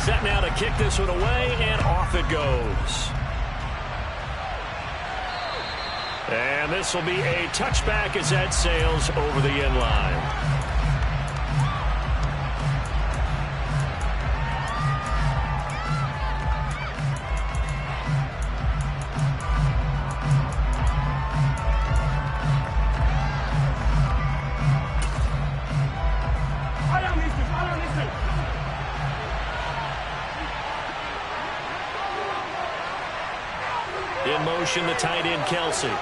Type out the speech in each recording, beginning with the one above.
Set now to kick this one away, and off it goes. And this will be a touchback as that sails over the end line. In motion, the tight end, Kelsey.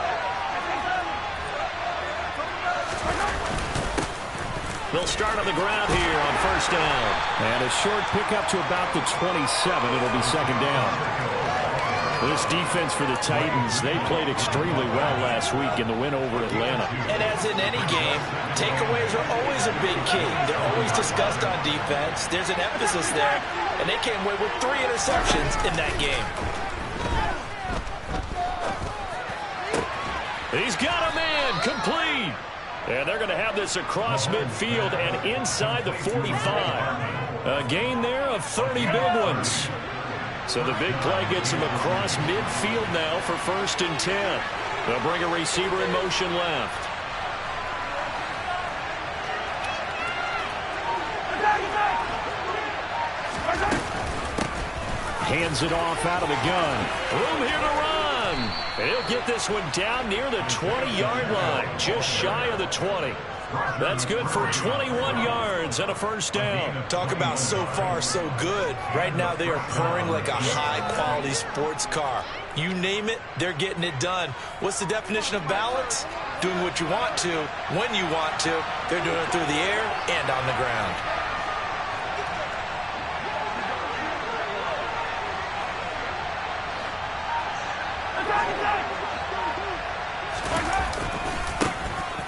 They'll start on the ground here on first down. And a short pickup to about the 27. It'll be second down. This defense for the Titans, they played extremely well last week in the win over Atlanta. And as in any game, takeaways are always a big key. They're always discussed on defense. There's an emphasis there, and they came away with 3 interceptions in that game. He's got a man complete. And they're going to have this across midfield and inside the 45. A gain there of 30 big ones. So the big play gets him across midfield now for 1st and 10. They'll bring a receiver in motion left. Hands it off out of the gun. Room here to run. He'll get this one down near the 20-yard line, just shy of the 20. That's good for 21 yards and a first down. Talk about so far so good. Right now they are purring like a high-quality sports car. You name it, they're getting it done. What's the definition of balance? Doing what you want to, when you want to. They're doing it through the air and on the ground.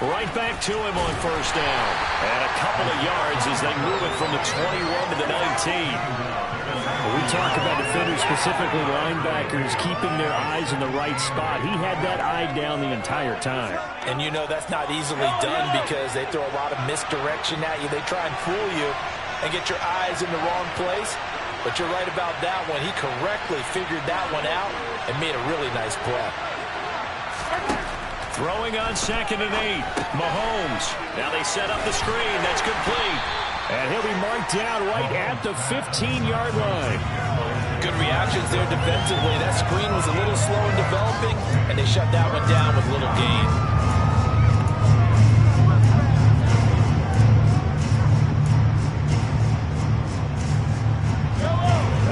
Right back to him on first down. And a couple of yards as they move it from the 21 to the 19. We talk about defenders, specifically linebackers, keeping their eyes in the right spot. He had that eye down the entire time. And you know that's not easily done because they throw a lot of misdirection at you. They try and fool you and get your eyes in the wrong place. But you're right about that one. He correctly figured that one out and made a really nice play. Throwing on 2nd and 8. Mahomes. Now they set up the screen. That's complete. And he'll be marked down right at the 15-yard line. Good reactions there defensively. That screen was a little slow in developing, and they shut that one down with little gain.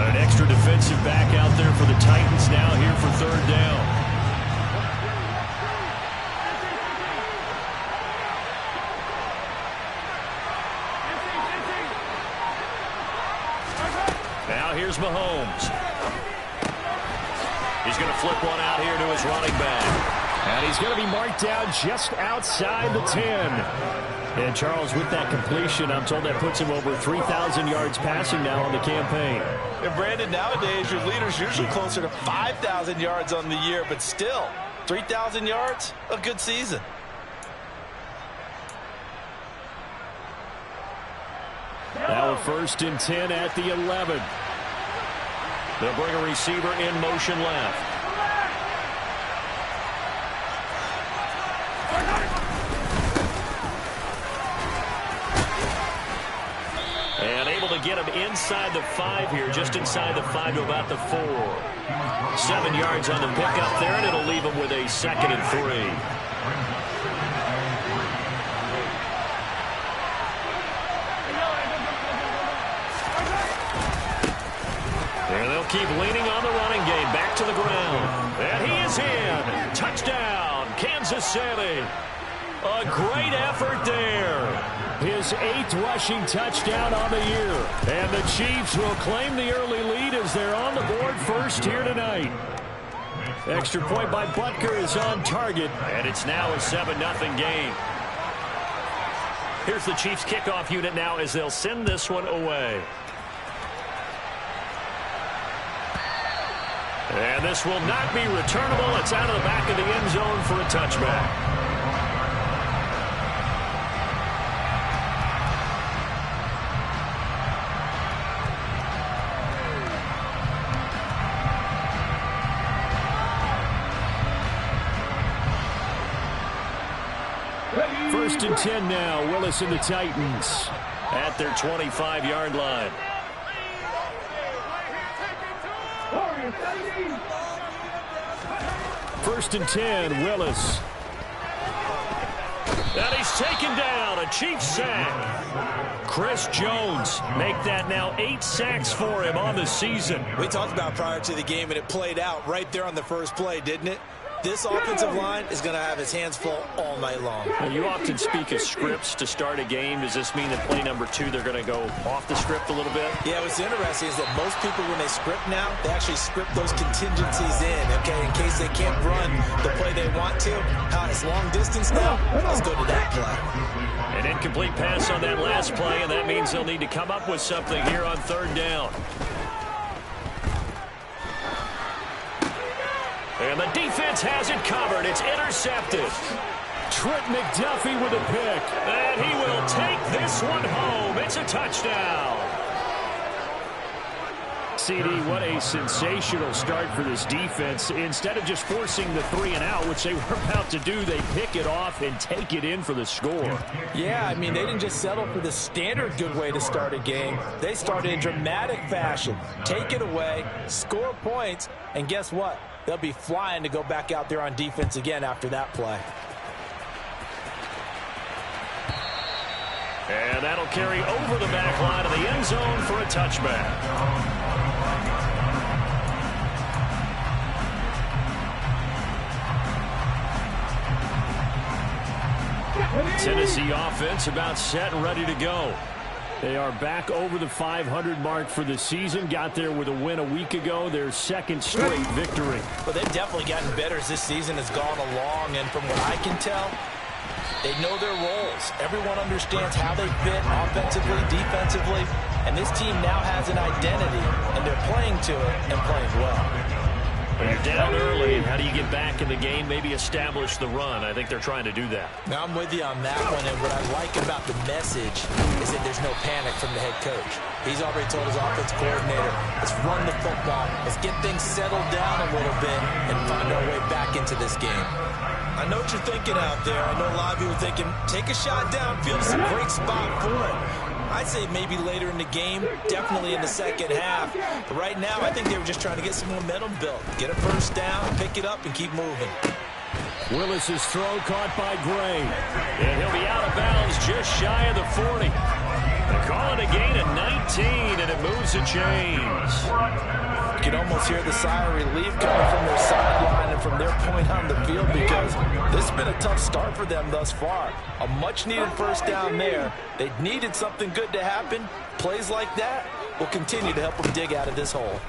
An extra defensive back out there for the Titans now here for 3rd down. Here's Mahomes. He's going to flip one out here to his running back. And he's going to be marked down just outside the 10. And Charles, with that completion, I'm told that puts him over 3,000 yards passing now on the campaign. And Brandon, nowadays your leader's usually closer to 5,000 yards on the year, but still, 3,000 yards, a good season. Now a 1st and 10 at the 11. They'll bring a receiver in motion left. And able to get him inside the 5 here, just inside the 5 to about the 4. 7 yards on the pickup there, and it'll leave him with a 2nd and 3. And they'll keep leaning on the running game. Back to the ground. And he is in. Touchdown, Kansas City. A great effort there. His 8th rushing touchdown on the year. And the Chiefs will claim the early lead as they're on the board first here tonight. Extra point by Butker is on target. And it's now a 7-0 game. Here's the Chiefs kickoff unit now as they'll send this one away. And this will not be returnable. It's out of the back of the end zone for a touchback. First and 10 now. Willis and the Titans at their 25-yard line. First and 10, Willis. And he's taken down. A Chiefs sack. Chris Jones make that now 8 sacks for him on the season. We talked about prior to the game, and it played out right there on the first play, didn't it? This offensive line is going to have its hands full all night long. Now, you often speak of scripts to start a game. Does this mean that play number 2, they're going to go off the script a little bit? Yeah, what's interesting is that most people, when they script now, they actually script those contingencies in, okay, in case they can't run the play they want to. How it's long distance now, let's go to that play. An incomplete pass on that last play, and that means they'll need to come up with something here on 3rd down. And the defense has it covered. It's intercepted. Trent McDuffie with a pick. And he will take this one home. It's a touchdown. CD, what a sensational start for this defense. Instead of just forcing the 3-and-out, which they were about to do, they pick it off and take it in for the score. Yeah, I mean, they didn't just settle for the standard good way to start a game. They started in dramatic fashion. Take it away, score points, and guess what? They'll be flying to go back out there on defense again after that play. And that'll carry over the back line of the end zone for a touchback. Tennessee offense about set and ready to go. They are back over the 500 mark for the season. Got there with a win a week ago. Their 2nd straight victory. Well, they've definitely gotten better as this season has gone along. And from what I can tell, they know their roles. Everyone understands how they fit offensively, defensively. And this team now has an identity. And they're playing to it and playing well. When you're down early, how do you get back in the game, maybe establish the run? I think they're trying to do that. Now, I'm with you on that one, and what I like about the message is that there's no panic from the head coach. He's already told his offense coordinator, let's run the football, let's get things settled down a little bit and find our way back into this game. I know what you're thinking out there. I know a lot of you are thinking, take a shot downfield. It's a great spot for it. I'd say maybe later in the game, definitely in the second half. But right now, I think they were just trying to get some momentum built. Get a first down, pick it up, and keep moving. Willis's throw caught by Gray. And he'll be out of bounds just shy of the 40. They call it a gain of 19, and it moves the chains. You can almost hear the sigh of relief coming from their sideline and from their point on the field because this has been a tough start for them thus far. A much-needed first down there. They needed something good to happen. Plays like that will continue to help them dig out of this hole.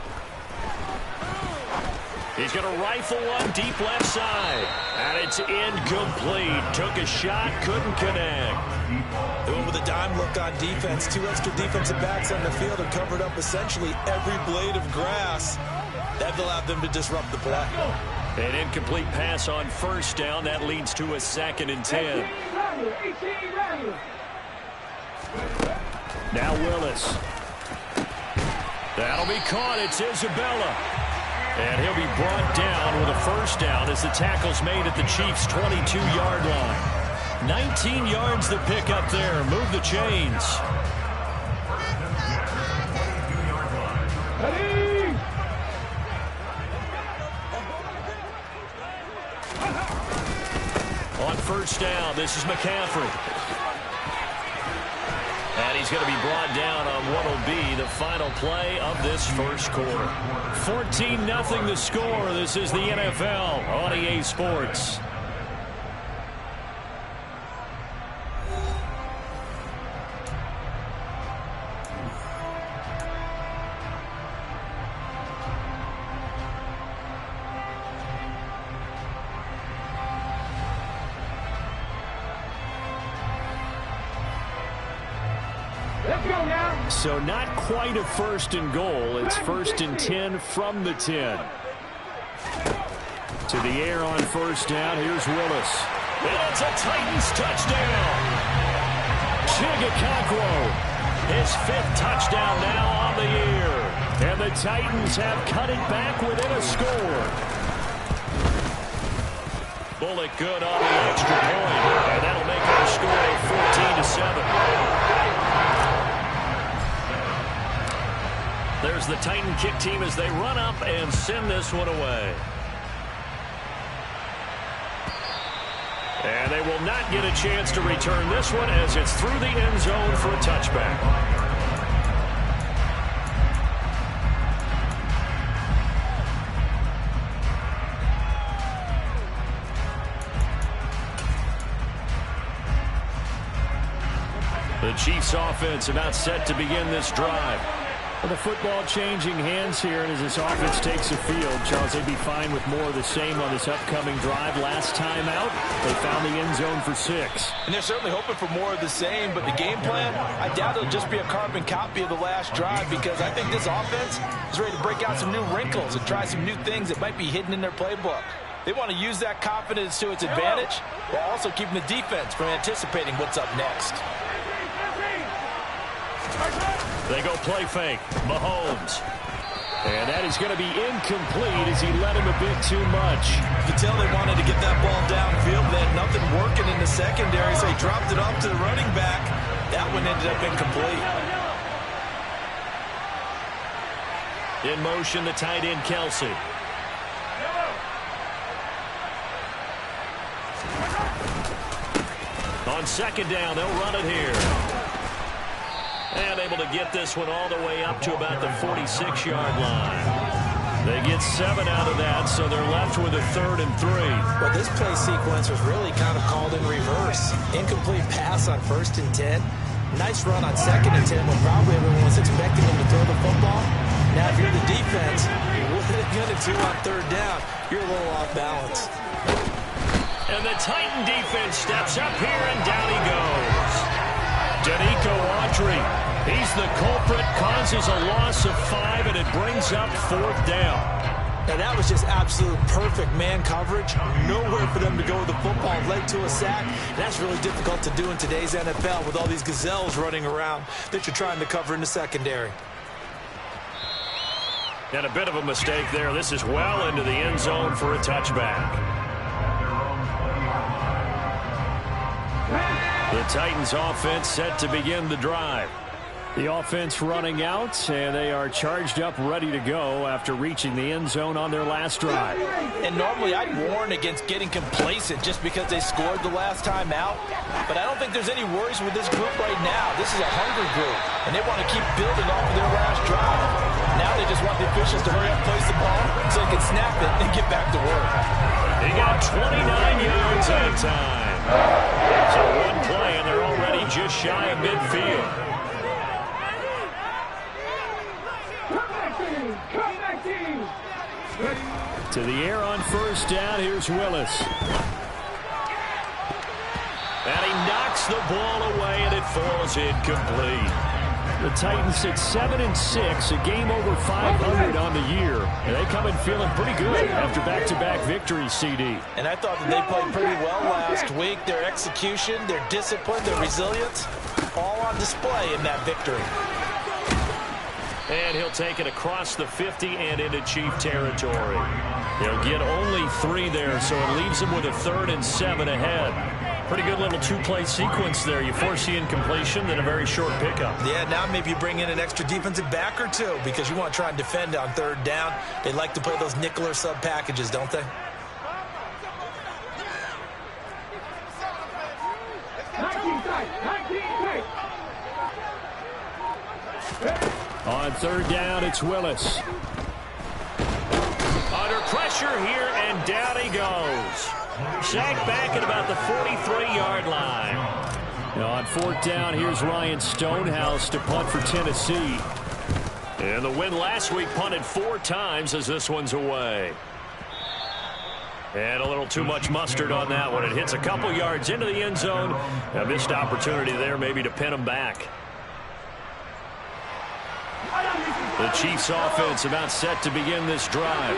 He's going to rifle one deep left side. And it's incomplete. Took a shot, couldn't connect. They went with a dime look on defense. 2 extra defensive backs on the field and covered up essentially every blade of grass. That allowed them to disrupt the play. An incomplete pass on first down. That leads to a 2nd and 10. Now Willis. That'll be caught. It's Isabella. And he'll be brought down with a first down as the tackle's made at the Chiefs' 22-yard line. 19 yards to pick up there. Move the chains. On first down, this is McCaffrey. And he's going to be brought down on what will be the final play of this first quarter. 14-0 the score. This is the NFL on EA Sports. So not quite a 1st and goal. It's 1st and 10 from the 10. To the air on first down. Here's Willis. And it's a Titans touchdown. Chigakakwo. His 5th touchdown now on the year. And the Titans have cut it back within a score. Bullock good on the extra point, and that'll make our score 14-7. There's the Titan kick team as they run up and send this one away. And they will not get a chance to return this one as it's through the end zone for a touchback. The Chiefs offense about set to begin this drive. Well, the football changing hands here, and as this offense takes the field, Charles, they'd be fine with more of the same on this upcoming drive. Last time out, they found the end zone for 6. And they're certainly hoping for more of the same, but the game plan, I doubt it'll just be a carbon copy of the last drive, because I think this offense is ready to break out some new wrinkles and try some new things that might be hidden in their playbook. They want to use that confidence to its advantage while also keeping the defense from anticipating what's up next. They go play fake. Mahomes. And that is going to be incomplete as he led him a bit too much. You can tell they wanted to get that ball downfield. They had nothing working in the secondary, so he dropped it off to the running back. That one ended up incomplete. In motion, the tight end, Kelsey. On second down, they'll run it here. And able to get this one all the way up to about the 46-yard line. They get 7 out of that, so they're left with a 3rd and 3. Well, this play sequence was really kind of called in reverse. Incomplete pass on 1st and 10. Nice run on 2nd and 10 when probably everyone was expecting him to throw the football. Now, if you're the defense, what are they going to do on 3rd down? You're a little off balance. And the Titan defense steps up here, and down he goes. Danico Autry, he's the culprit, causes a loss of 5, and it brings up 4th down. Now that was just absolute perfect man coverage. Nowhere for them to go with the football. Led to a sack. And that's really difficult to do in today's NFL with all these gazelles running around that you're trying to cover in the secondary. And a bit of a mistake there. This is well into the end zone for a touchback. The Titans offense set to begin the drive. The offense running out, and they are charged up, ready to go after reaching the end zone on their last drive. And normally I'd warn against getting complacent just because they scored the last time out. But I don't think there's any worries with this group right now. This is a hungry group, and they want to keep building off of their last drive. Now they just want the officials to hurry up, place the ball, so they can snap it and get back to work. He got 29 yards that time. So one play, and they're already just shy of midfield. To the air on 1st down, here's Willis. And he knocks the ball away, and it falls incomplete. The Titans at 7-6, a game over 500 on the year. And they come in feeling pretty good after back-to-back victories, CD. And I thought that they played pretty well last week. Their execution, their discipline, their resilience, all on display in that victory. And he'll take it across the 50 and into Chief territory. He'll get only 3 there, so it leaves him with a 3rd and 7 ahead. Pretty good little 2-play sequence there. You force the incompletion, then a very short pickup. Yeah, now maybe you bring in an extra defensive back or 2 because you want to try and defend on 3rd down. They like to play those nickel or sub packages, don't they? On 3rd down, it's Willis. Under pressure here, and down he goes. Sacked back at about the 43-yard line. Now on 4th down, here's Ryan Stonehouse to punt for Tennessee. And the win last week, punted 4 times as this one's away. And a little too much mustard on that one. It hits a couple yards into the end zone. A missed opportunity there maybe to pin him back. The Chiefs offense about set to begin this drive.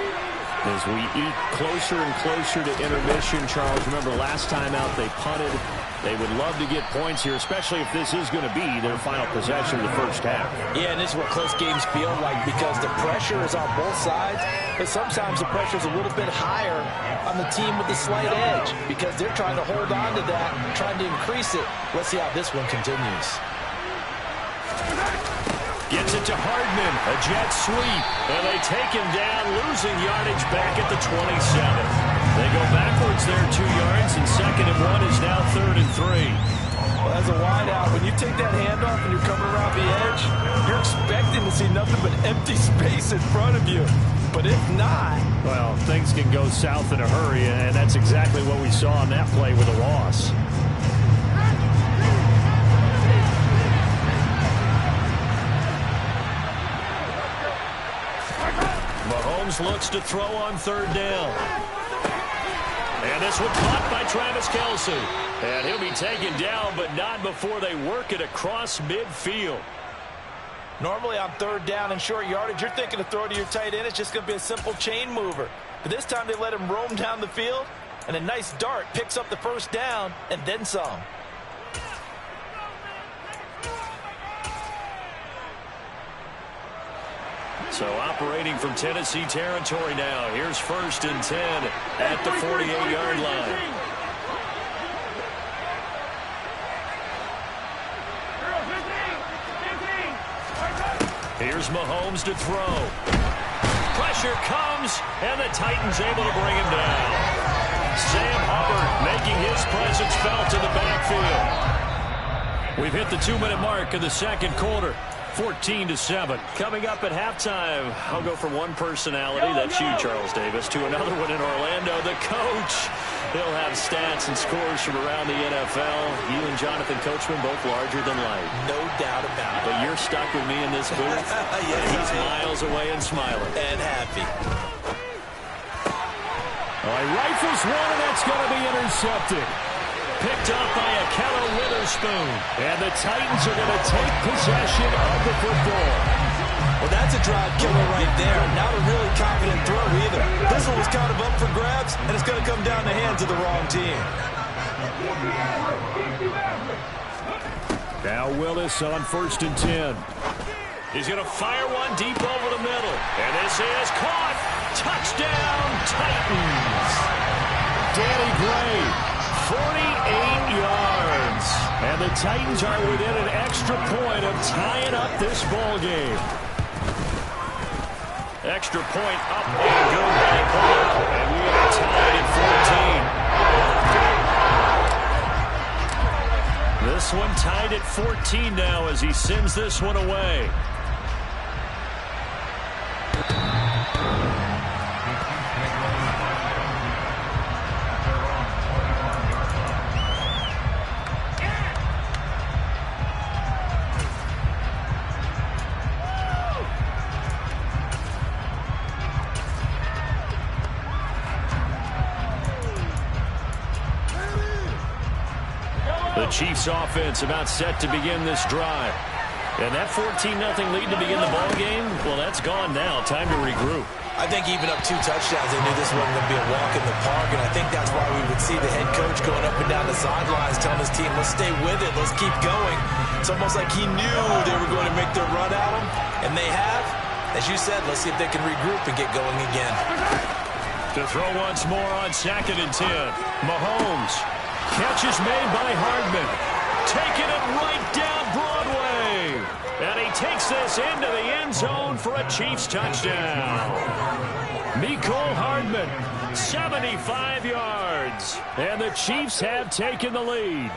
As we eat closer and closer to intermission, Charles, remember last time out they punted. They would love to get points here, especially if this is going to be their final possession of the first half. Yeah, and this is what close games feel like because the pressure is on both sides, but sometimes the pressure is a little bit higher on the team with the slight edge because they're trying to hold on to that, trying to increase it. Let's see how this one continues. Gets it to Hardman, a jet sweep, and they take him down, losing yardage back at the 27. They go backwards there 2 yards, and 2nd and 1 is now 3rd and 3. Well, as a wideout, when you take that handoff and you're coming around the edge, you're expecting to see nothing but empty space in front of you. But if not... Well, things can go south in a hurry, and that's exactly what we saw on that play with a loss. Mahomes looks to throw on 3rd down. And this one caught by Travis Kelce. And he'll be taken down, but not before they work it across midfield. Normally on 3rd down and short yardage, you're thinking to throw to your tight end. It's just going to be a simple chain mover. But this time they let him roam down the field, and a nice dart picks up the 1st down and then some. So operating from Tennessee territory now. Here's 1st and 10 at the 48-yard line. Here's Mahomes to throw. Pressure comes, and the Titans able to bring him down. Sam Hubbard making his presence felt in the backfield. We've hit the 2-minute mark of the 2nd quarter. 14-7. Coming up at halftime, I'll go from one personality, that's you, Charles Davis, to another one in Orlando, the coach. He'll have stats and scores from around the NFL. You and Jonathan Coachman both larger than life. No doubt about it. But you're stuck with me in this booth. Yes, he's miles away and smiling. And happy. All right, rifles one, and that's going to be intercepted. Picked up by Akello Witherspoon. And the Titans are going to take possession of the football. Well, that's a drive killer right there. Not a really confident throw either. This one was kind of up for grabs, and it's going to come down the hands of the wrong team. Now Willis on 1st and 10. He's going to fire one deep over the middle. And this is caught. Touchdown, Titans. Danny Gray, 48 yards. And the Titans are within an extra point of tying up this ball game. Extra point up and good by Cole. And we are tied at 14. This one tied at 14 now as he sends this one away. The Chiefs offense about set to begin this drive. And that 14-0 lead to begin the ball game, well, that's gone now. Time to regroup. I think even up 2 touchdowns, they knew this wasn't going to be a walk in the park, and I think that's why we would see the head coach going up and down the sidelines telling his team, let's stay with it, let's keep going. It's almost like he knew they were going to make their run at him, and they have. As you said, let's see if they can regroup and get going again. To throw once more on 2nd and 10. Mahomes. Catch is made by Hardman. Taking it right down Broadway. And he takes this into the end zone for a Chiefs touchdown. Mecole Hardman, 75 yards. And the Chiefs have taken the lead.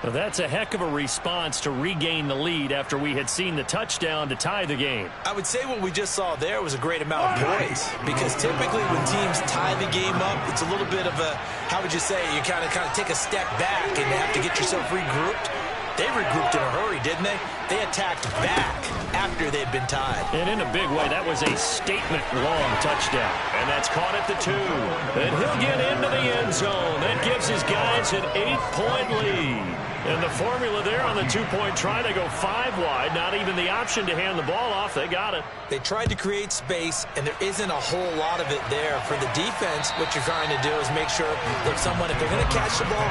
Well, that's a heck of a response to regain the lead after we had seen the touchdown to tie the game. I would say what we just saw there was a great amount of poise, because typically when teams tie the game up, it's a little bit of a, how would you say, you kind of take a step back and have to get yourself regrouped. They regrouped in a hurry, didn't they? They attacked back after they'd been tied. And in a big way, that was a statement-long touchdown. And that's caught at the 2. And he'll get into the end zone. That gives his guys an 8-point lead. And the formula there on the 2-point try to go 5 wide. Not even the option to hand the ball off. They got it. They tried to create space, and there isn't a whole lot of it there. For the defense, what you're trying to do is make sure that if they're going to catch the ball,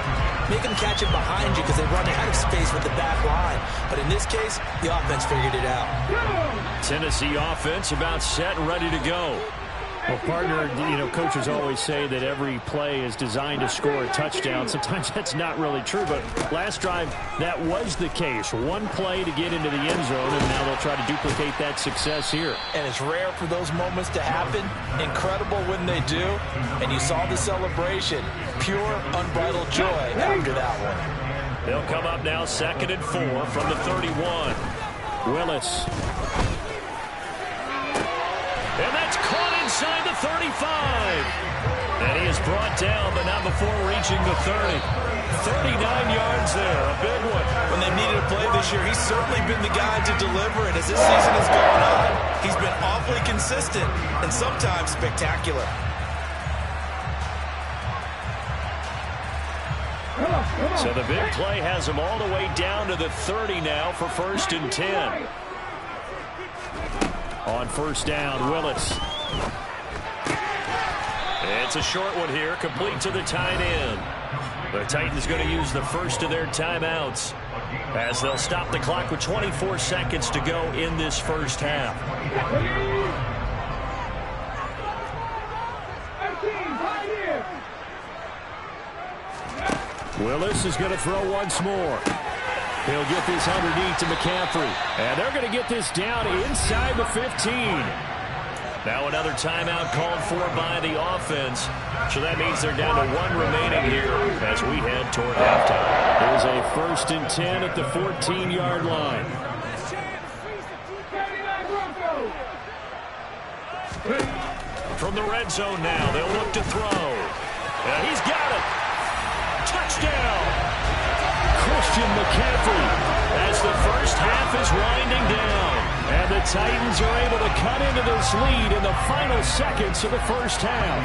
make them catch it behind you because they run out of space with the back line. But in this case, the offense figured it out. Tennessee offense about set and ready to go. Well, partner, coaches always say that every play is designed to score a touchdown. Sometimes that's not really true, but last drive, that was the case. One play to get into the end zone, and now they'll try to duplicate that success here. And it's rare for those moments to happen. Incredible when they do. And you saw the celebration. Pure, unbridled joy after that one. They'll come up now 2nd and 4 from the 31. Willis. And that's caught inside the 35. And he is brought down, but not before reaching the 30. 39 yards there, a big one. When they needed a play this year, he's certainly been the guy to deliver it. As this season has gone on, he's been awfully consistent and sometimes spectacular. So the big play has him all the way down to the 30 now for 1st and 10. On 1st down, Willis. It's a short one here, complete to the tight end. The Titans going to use the first of their timeouts as they'll stop the clock with 24 seconds to go in this first half. Willis is going to throw once more. He'll get this underneath to McCaffrey. And they're going to get this down inside the 15. Now another timeout called for by the offense. So that means they're down to 1 remaining here as we head toward halftime. There's a 1st and 10 at the 14-yard line. From the red zone now, they'll look to throw. And he's got it. Touchdown. Christian McCaffrey as the first half is winding down. And the Titans are able to cut into this lead in the final seconds of the first half.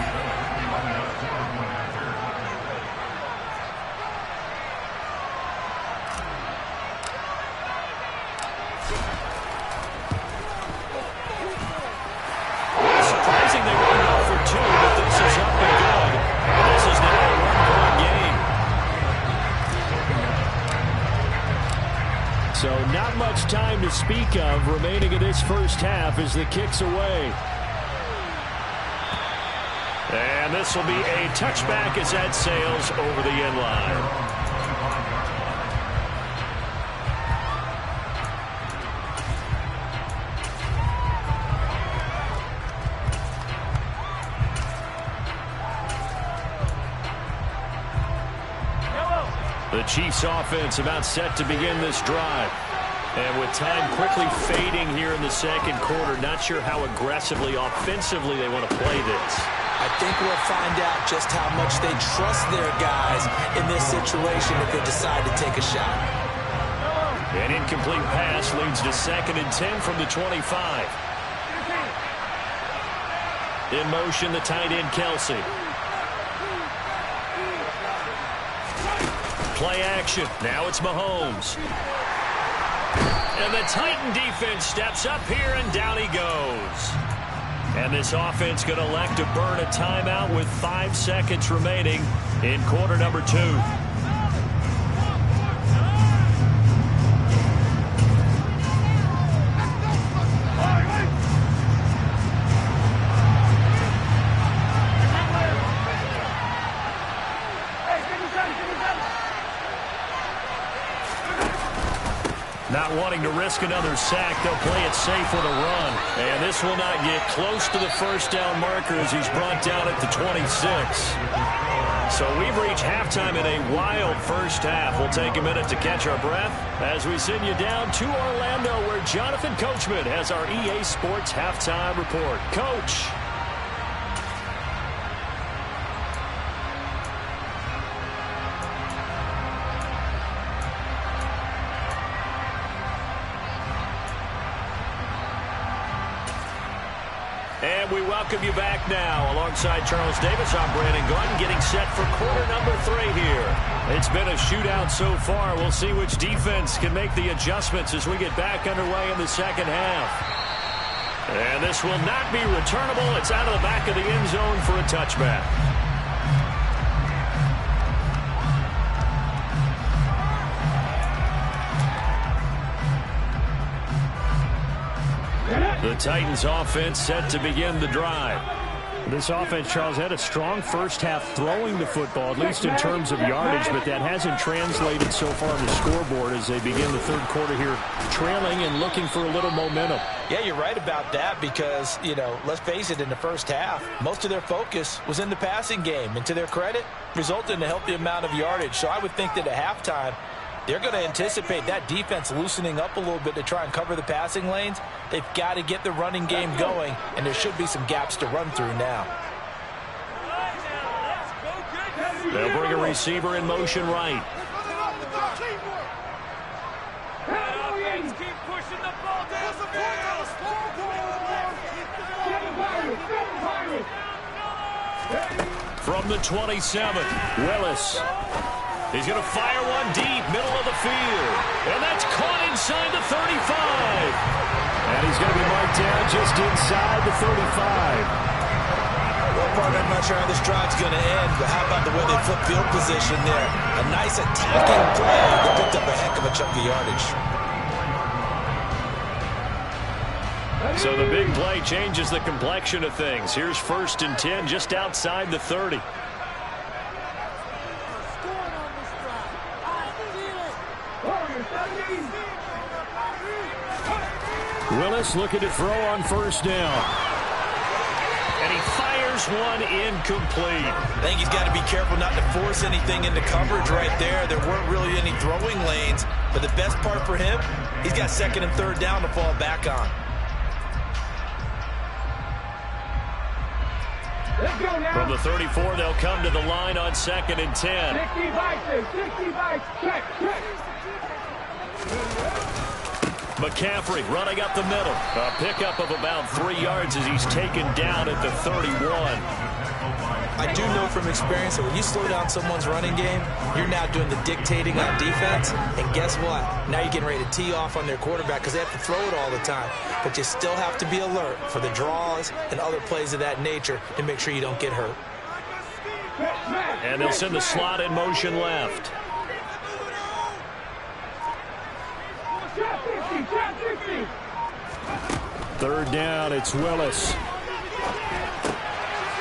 Surprising they went out for 2, but this is up and good. This is now a 1-point game. So not much time to speak of remaining in this first half as the kick's away. And this will be a touchback as that sails over the end line. The Chiefs offense about set to begin this drive. And with time quickly fading here in the second quarter, not sure how aggressively, offensively they want to play this. I think we'll find out just how much they trust their guys in this situation if they decide to take a shot. An incomplete pass leads to 2nd and 10 from the 25. In motion, the tight end, Kelsey. Play action. Now it's Mahomes. And the Titan defense steps up here, and down he goes. And this offense going to elect to burn a timeout with 5 seconds remaining in quarter number 2. Not wanting to risk another sack, they'll play it safe with a run. And this will not get close to the first down marker as he's brought down at the 26. So we've reached halftime in a wild first half. We'll take a minute to catch our breath as we send you down to Orlando, where Jonathan Coachman has our EA Sports halftime report. Coach. And we welcome you back now. Alongside Charles Davis, I'm Brandon Gordon, getting set for quarter number 3 here. It's been a shootout so far. We'll see which defense can make the adjustments as we get back underway in the second half. And this will not be returnable. It's out of the back of the end zone for a touchback. The Titans offense set to begin the drive. This offense, Charles, had a strong first half throwing the football, at least in terms of yardage, but that hasn't translated so far on the scoreboard as they begin the third quarter here, trailing and looking for a little momentum. Yeah, you're right about that because, let's face it, in the first half, most of their focus was in the passing game. And to their credit, resulted in a healthy amount of yardage. So I would think that at halftime, they're going to anticipate that defense loosening up a little bit to try and cover the passing lanes. They've got to get the running game going, and there should be some gaps to run through now. They'll bring a receiver in motion right. Keep pushing the ball down the field. From the 27, Willis. He's going to fire one deep, middle of the field. And that's caught inside the 35. And he's going to be marked down just inside the 35. Well, partner, I'm not sure how this drive's going to end, but how about the way they flip field position there? A nice attacking play that picked up a heck of a chunk of yardage. So the big play changes the complexion of things. Here's 1st and 10 just outside the 30. Willis looking to throw on first down. And he fires one incomplete. I think he's got to be careful not to force anything into coverage right there. There weren't really any throwing lanes. But the best part for him, he's got 2nd and 3rd down to fall back on. From the 34, they'll come to the line on 2nd and 10. 60 bikes, check. McCaffrey running up the middle. A pickup of about 3 yards as he's taken down at the 31. I do know from experience that when you slow down someone's running game, you're now doing the dictating on defense. And guess what? Now you're getting ready to tee off on their quarterback because they have to throw it all the time. But you still have to be alert for the draws and other plays of that nature to make sure you don't get hurt. And they'll send the slot in motion left. Third down, it's Willis.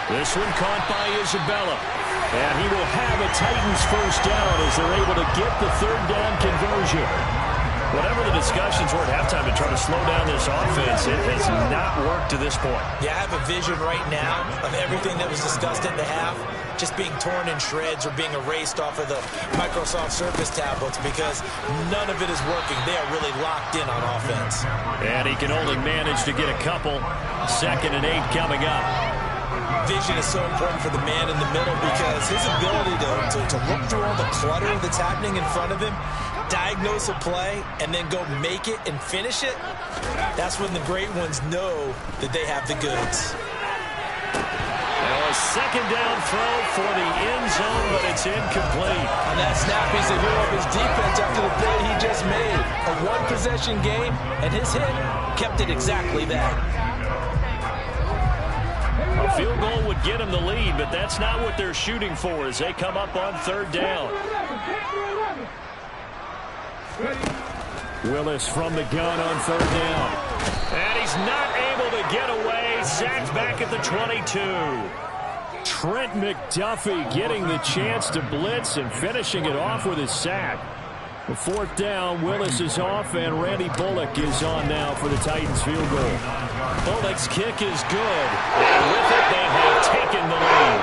This one caught by Isabella. And he will have a Titans first down as they're able to get the 3rd down conversion. Whatever the discussions were at halftime to try to slow down this offense, it has not worked to this point. Yeah, I have a vision right now of everything that was discussed at the half just being torn in shreds or being erased off of the Microsoft Surface tablets because none of it is working. They are really locked in on offense. And he can only manage to get a couple. 2nd and 8 coming up. Vision is so important for the man in the middle because his ability to look through all the clutter that's happening in front of him, diagnose a play, and then go make it and finish it, that's when the great ones know that they have the goods. A 2nd down throw for the end zone, but it's incomplete. On that snap, he's the hero of his defense after the play he just made. A one-possession game, and his hit kept it exactly that. A field goal would get him the lead, but that's not what they're shooting for as they come up on 3rd down. Willis from the gun on 3rd down. And he's not able to get away. Sacked back at the 22. Trent McDuffie getting the chance to blitz and finishing it off with his sack. The 4th down, Willis is off, and Randy Bullock is on now for the Titans field goal. Bullock's kick is good. And with it, they have taken the lead.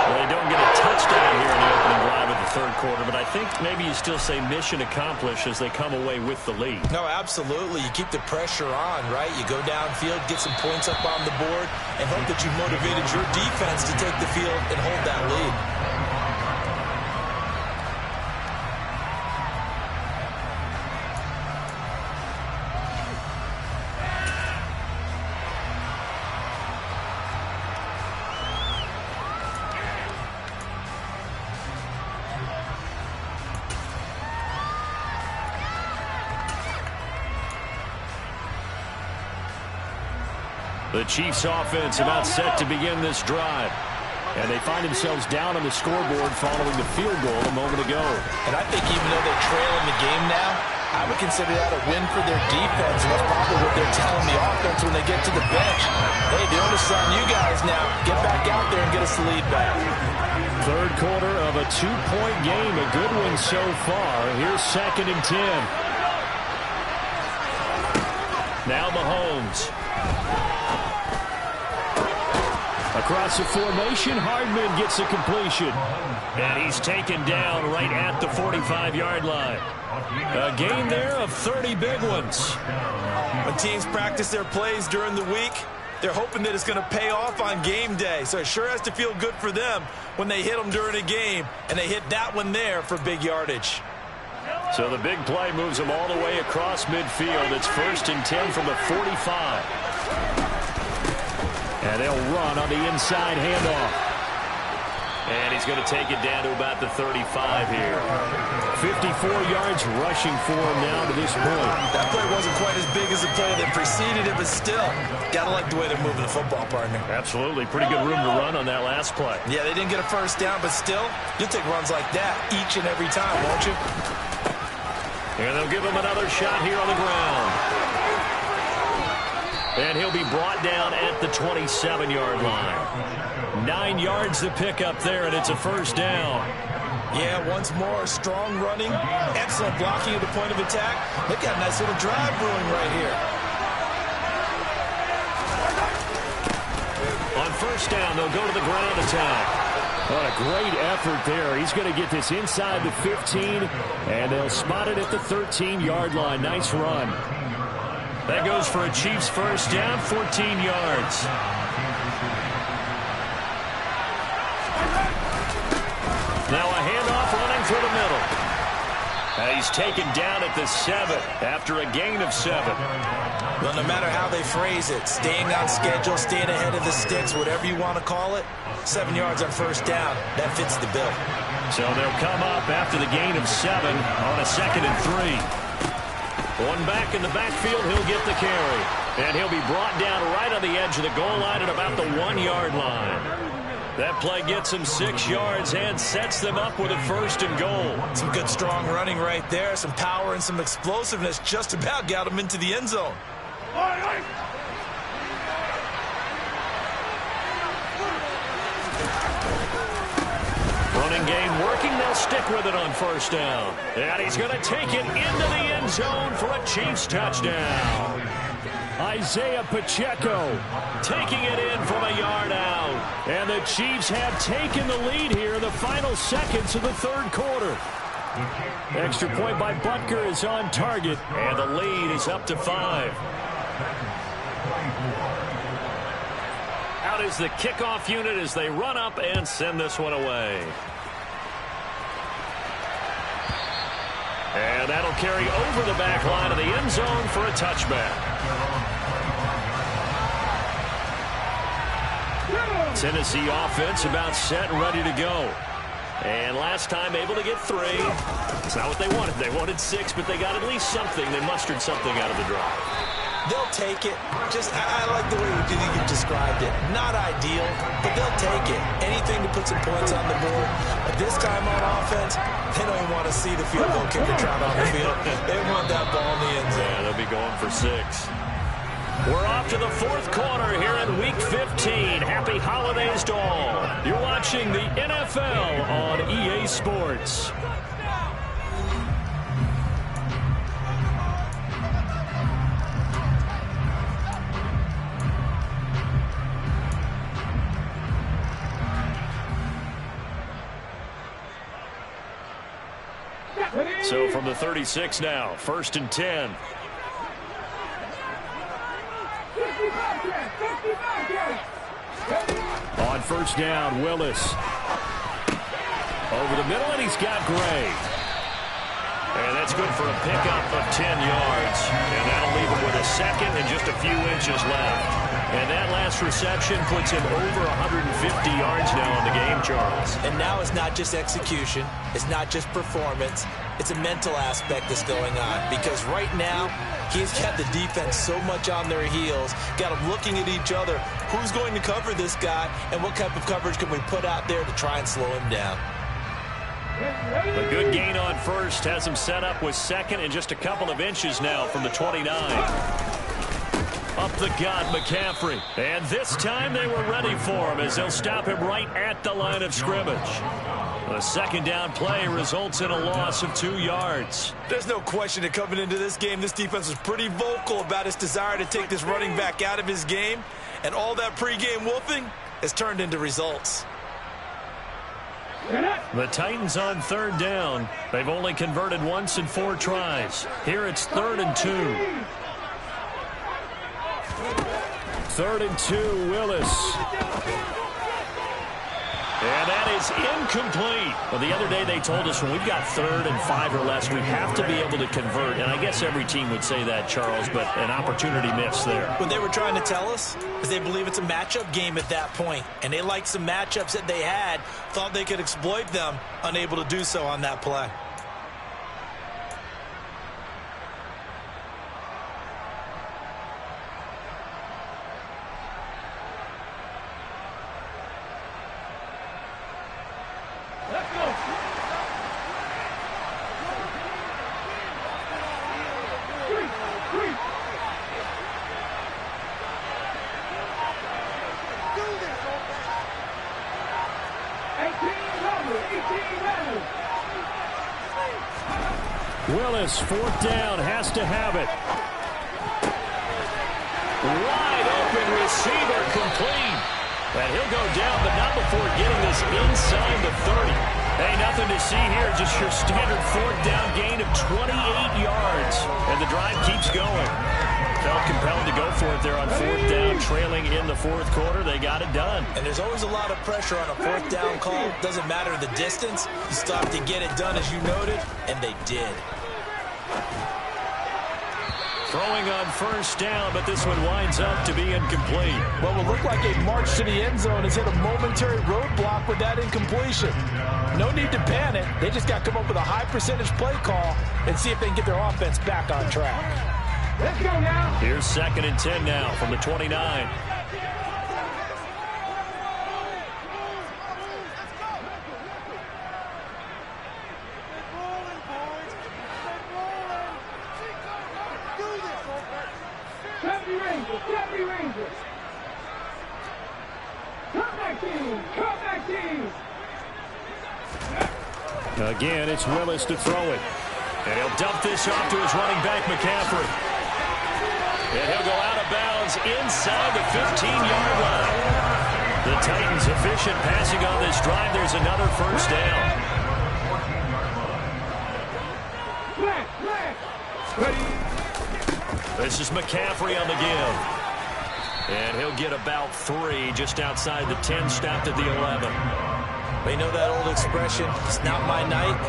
Well, they don't get a touchdown here in the opening drive of the 3rd quarter, but I think maybe you still say mission accomplished as they come away with the lead. No, absolutely. You keep the pressure on, right? You go downfield, get some points up on the board, and hope that you motivated your defense to take the field and hold that lead. The Chiefs offense about set to begin this drive. And they find themselves down on the scoreboard following the field goal a moment ago. And I think even though they're trailing the game now, I would consider that a win for their defense. And that's probably what they're telling the offense when they get to the bench. Hey, the onus is on you guys now. Get back out there and get us the lead back. Third quarter of a 2-point game. A good one so far. Here's 2nd and 10. Now Mahomes. Across the formation, Hardman gets a completion. And he's taken down right at the 45-yard line. A gain there of 30 big ones. When teams practice their plays during the week, they're hoping that it's going to pay off on game day. So it sure has to feel good for them when they hit them during a game, and they hit that one there for big yardage. So the big play moves them all the way across midfield. It's 1st and 10 from the 45. And they'll run on the inside handoff. And he's going to take it down to about the 35 here. 54 yards rushing for him now to this point. That play wasn't quite as big as the play that preceded it, but still, got to like the way they're moving the football, partner. Absolutely. Pretty good room to run on that last play. Yeah, they didn't get a first down, but still, you'll take runs like that each and every time, won't you? And they'll give him another shot here on the ground. And he'll be brought down at the 27-yard line. 9 yards to pick up there, and it's a first down. Yeah, once more, strong running, excellent blocking at the point of attack. They've got a nice little drive brewing right here. On first down, they'll go to the ground attack. What a great effort there. He's going to get this inside the 15, and they'll spot it at the 13-yard line. Nice run. That goes for a Chiefs first down, 14 yards. Now a handoff running through the middle. And he's taken down at the 7 after a gain of 7. Well, no matter how they phrase it, staying on schedule, staying ahead of the sticks, whatever you want to call it, 7 yards on first down, that fits the bill. So they'll come up after the gain of 7 on a 2nd and 3. One back in the backfield, he'll get the carry. And he'll be brought down right on the edge of the goal line at about the 1-yard line. That play gets him 6 yards and sets them up with a 1st and goal. Some good strong running right there. Some power and some explosiveness just about got him into the end zone. Running game working. They'll stick with it on first down. And he's going to take it into the end zone for a Chiefs touchdown. Isaiah Pacheco taking it in from a yard out. And the Chiefs have taken the lead here in the final seconds of the third quarter. Extra point by Butker is on target. And the lead is up to 5. Out is the kickoff unit as they run up and send this one away. And that'll carry over the back line of the end zone for a touchback. Tennessee offense about set and ready to go. And last time able to get 3. It's not what they wanted. They wanted 6, but they got at least something. They mustered something out of the drive. They'll take it. I like the way you described it. Not ideal, but they'll take it. Anything to put some points on the board. But this time on offense, they don't even want to see the field goal kicker trot on the field. They want that ball in the end zone. Yeah, they'll be going for 6. We're off to the fourth quarter here in Week 15. Happy holidays to all. You're watching the NFL on EA Sports. So from the 36 now, 1st and 10. On first down, Willis. Over the middle, and he's got Gray. And that's good for a pickup of 10 yards. And that'll leave him with a 2nd and just a few inches left. And that last reception puts him over 150 yards now in the game, Charles. And now it's not just execution. It's not just performance. it's a mental aspect that's going on, because right now he's got the defense so much on their heels, got them looking at each other. Who's going to cover this guy, and what type of coverage can we put out there to try and slow him down? A good gain on first has him set up with second and just a couple of inches now from the 29. Up the gut, McCaffrey. And this time they were ready for him as they'll stop him right at the line of scrimmage. A second down play results in a loss of 2 yards. There's no question that coming into this game, this defense was pretty vocal about its desire to take this running back out of his game. And all that pregame wolfing has turned into results. The Titans on third down. They've only converted once in 4 tries. Here it's 3rd and 2. 3rd and 2, Willis. And that is incomplete. Well, the other day they told us when we've got 3rd and 5 or less, we have to be able to convert. And I guess every team would say that, Charles, but an opportunity missed there. What they were trying to tell us is they believe it's a matchup game at that point. And they liked some matchups that they had, thought they could exploit them, unable to do so on that play. Willis, 4th down, has to have it. Wide open receiver, complete. And he'll go down, but not before getting this inside the 30. Hey, nothing to see here, just your standard 4th down gain of 28 yards. And the drive keeps going. Felt compelled to go for it there on 4th down, trailing in the 4th quarter. They got it done. And there's always a lot of pressure on a 4th down call. Doesn't matter the distance. You still have to get it done, as you noted, and they did. Throwing on 1st down, but this one winds up to be incomplete. What will look like a march to the end zone has hit a momentary roadblock with that incompletion. No need to panic. They just got to come up with a high percentage play call and see if they can get their offense back on track. Let's go now. Here's 2nd and 10 now from the 29. Again, it's Willis to throw it. And he'll dump this off to his running back, McCaffrey. And he'll go out of bounds inside the 15-yard line. The Titans efficient passing on this drive. There's another 1st down. This is McCaffrey on the give. And he'll get about 3 just outside the 10, stopped at the 11. They know that old expression, it's not my night.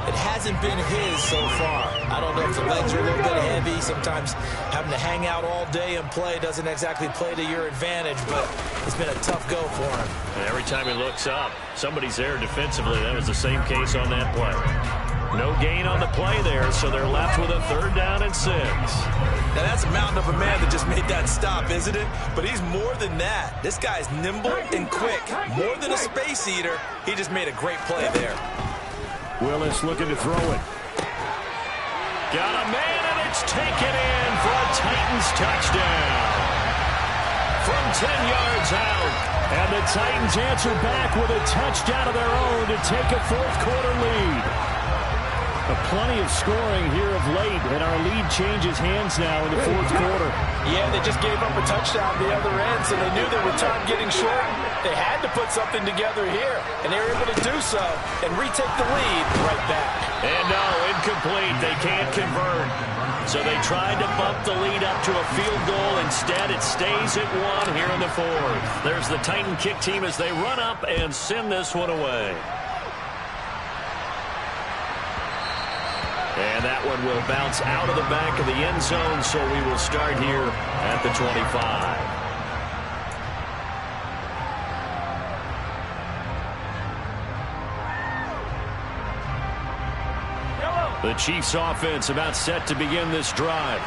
It hasn't been his so far. I don't know if the legs are a little bit heavy. Sometimes having to hang out all day and play doesn't exactly play to your advantage, but it's been a tough go for him. And every time he looks up, somebody's there defensively. That was the same case on that play. No gain on the play there, so they're left with a 3rd down and 6. Now that's a mountain of a man that just made that stop, isn't it? But he's more than that. This guy's nimble and quick. More than a space eater, he just made a great play there. Willis looking to throw it. Got a man, and it's taken in for a Titans touchdown. From 10 yards out. And the Titans answer back with a touchdown of their own to take a 4th quarter lead. Plenty of scoring here of late, and our lead changes hands now in the 4th quarter. Yeah, they just gave up a touchdown the other end, so they knew that with time getting short, they had to put something together here, and they were able to do so and retake the lead right back. And no, incomplete. They can't convert. So they tried to bump the lead up to a field goal. Instead, it stays at 1 here in the 4th. There's the Titan kick team as they run up and send this one away. And that one will bounce out of the back of the end zone, so we will start here at the 25. Yellow. The Chiefs offense about set to begin this drive.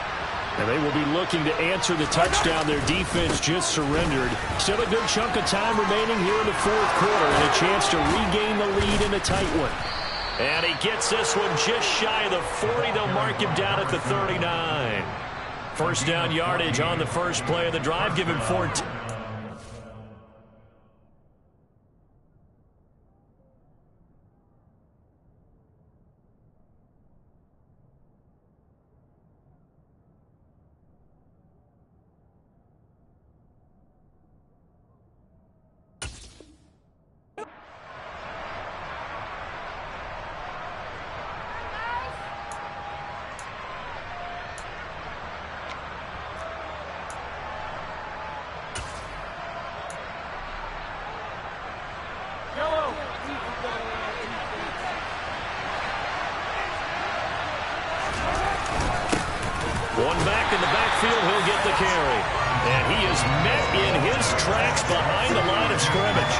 And they will be looking to answer the touchdown their defense just surrendered. Still a good chunk of time remaining here in the fourth quarter and a chance to regain the lead in a tight one. And he gets this one just shy of the 40. They'll mark him down at the 39. First down yardage on the first play of the drive. Give him 14. One back in the backfield, he'll get the carry. And he is met in his tracks behind the line of scrimmage.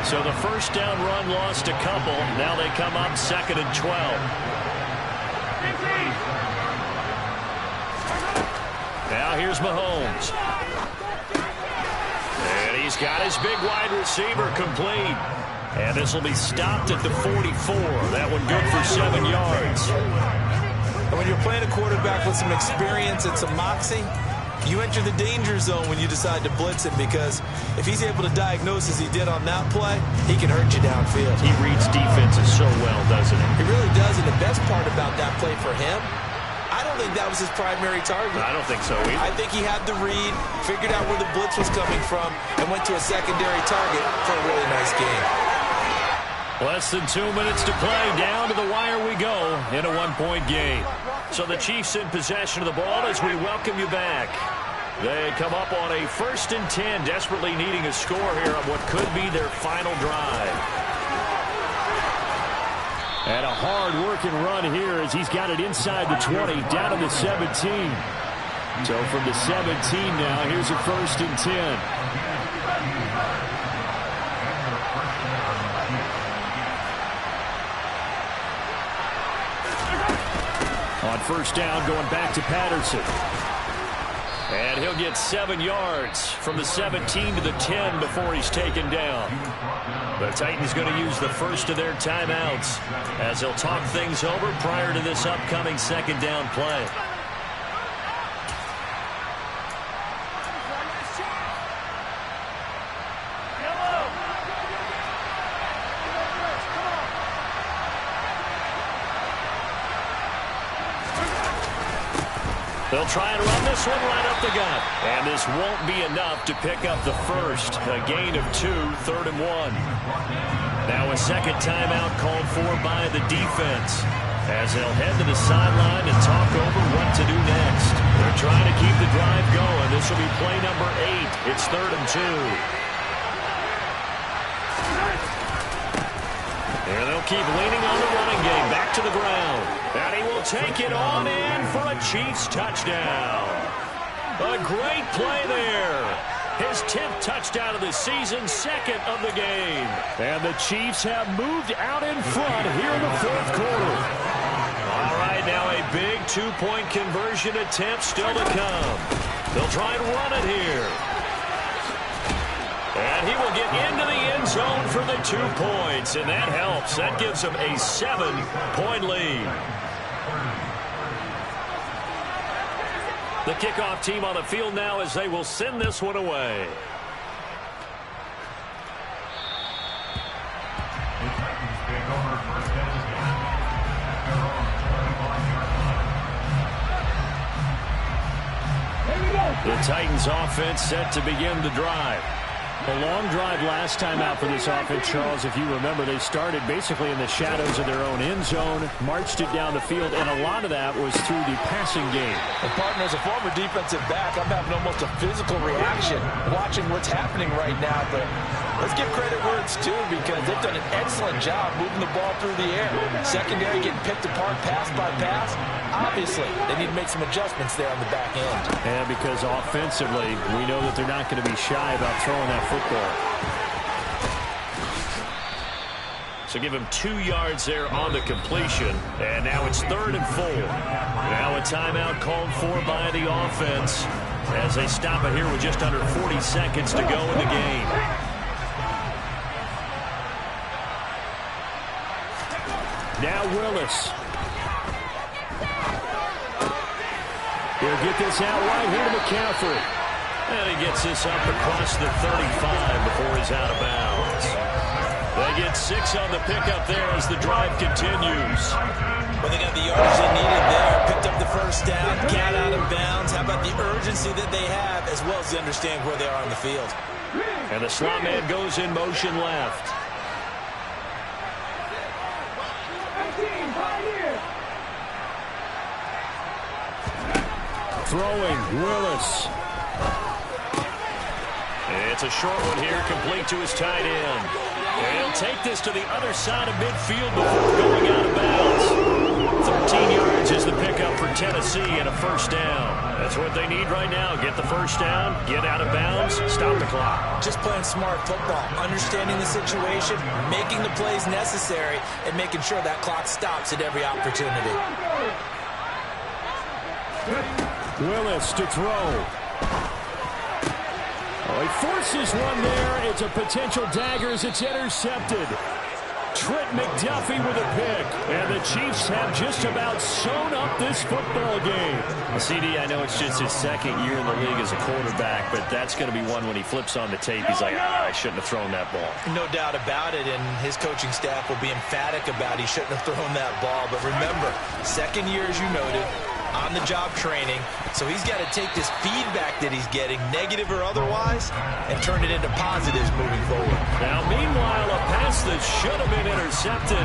So the first down run lost a couple. Now they come up 2nd and 12. Now here's Mahomes. And he's got his big wide receiver complete. And this will be stopped at the 44. That one good for 7 yards. And when you're playing a quarterback with some experience and some moxie, you enter the danger zone when you decide to blitz him, because if he's able to diagnose as he did on that play, he can hurt you downfield. He reads defenses so well, doesn't he? He really does, and the best part about that play for him, I don't think that was his primary target. I don't think so either. I think he had the read, figured out where the blitz was coming from, and went to a secondary target for a really nice game. Less than 2 minutes to play. Down to the wire we go in a one-point game. So the Chiefs in possession of the ball as we welcome you back. They come up on a 1st and 10, desperately needing a score here on what could be their final drive. And a hard-working run here as he's got it inside the 20, down to the 17. So from the 17 now, here's a 1st and 10. On first down, going back to Patterson. And he'll get 7 yards from the 17 to the 10 before he's taken down. The Titans going to use the first of their timeouts as they'll talk things over prior to this upcoming 2nd down play. They'll try and run this one right up the gut. And this won't be enough to pick up the first. A gain of 2, 3rd and 1. Now a second timeout called for by the defense as they'll head to the sideline and talk over what to do next. They're trying to keep the drive going. This will be play number 8. It's 3rd and 2. And they'll keep leaning on the running game. Back to the ground. And he will take it on in for a Chiefs touchdown. A great play there. His 10th touchdown of the season, 2nd of the game. And the Chiefs have moved out in front here in the 4th quarter. All right, now a big 2-point conversion attempt still to come. They'll try and run it here. And he will get into the end zone for the 2 points, and that helps. That gives him a 7-point lead. The kickoff team on the field now as they will send this one away. The Titans offense set to begin the drive. A long drive last time out for this offense, Charles. If you remember, they started basically in the shadows of their own end zone, marched it down the field, and a lot of that was through the passing game. And partner, as a former defensive back, I'm having almost a physical reaction watching what's happening right now. But let's give credit where it's due, because they've done an excellent job moving the ball through the air. Secondary getting picked apart pass by pass. Obviously, they need to make some adjustments there on the back end. And because offensively, we know that they're not going to be shy about throwing that football. So give him 2 yards there on the completion. And now it's 3rd and 4. Now a timeout called for by the offense as they stop it here with just under 40 seconds to go in the game. Now Willis. He'll get this out right here to McCaffrey. And he gets this up across the 35 before he's out of bounds. They get 6 on the pickup there as the drive continues. Well, they got the yardage they needed there. Picked up the first down, got out of bounds. How about the urgency that they have, as well as they understand where they are on the field. And the slot man goes in motion left. Throwing, Willis. It's a short one here, complete to his tight end. And he'll take this to the other side of midfield before going out of bounds. 13 yards is the pickup for Tennessee and a first down. That's what they need right now. Get the first down, get out of bounds, stop the clock. Just playing smart football, understanding the situation, making the plays necessary, and making sure that clock stops at every opportunity. Willis to throw. Oh, he forces one there. It's a potential dagger as it's intercepted. Trent McDuffie with a pick. And the Chiefs have just about sewn up this football game. CD, I know it's just his 2nd year in the league as a quarterback, but that's going to be one when he flips on the tape. He's like, I shouldn't have thrown that ball. No doubt about it, and his coaching staff will be emphatic about he shouldn't have thrown that ball. But remember, 2nd year, as you noted, on-the-job training, so he's got to take this feedback that he's getting, negative or otherwise, and turn it into positives moving forward. Now, meanwhile, a pass that should have been intercepted,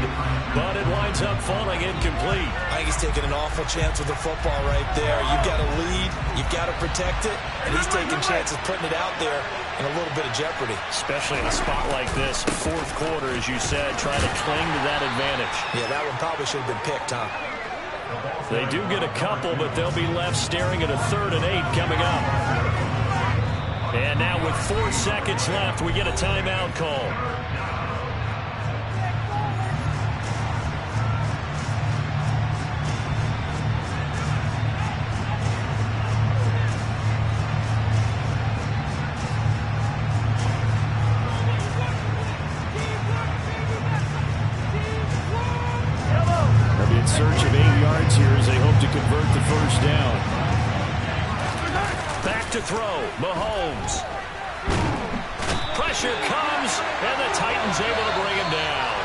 but it winds up falling incomplete. I think he's taking an awful chance with the football right there. You've got to lead, you've got to protect it, and he's taking chances putting it out there in a little bit of jeopardy. Especially in a spot like this, 4th quarter, as you said, trying to cling to that advantage. Yeah, that one probably should have been picked, huh? They do get a couple, but they'll be left staring at a 3rd and 8 coming up. And now with 4 seconds left, we get a timeout call. In search of 8 yards here as they hope to convert the first down. Back to throw, Mahomes. Pressure comes, and the Titans able to bring him down.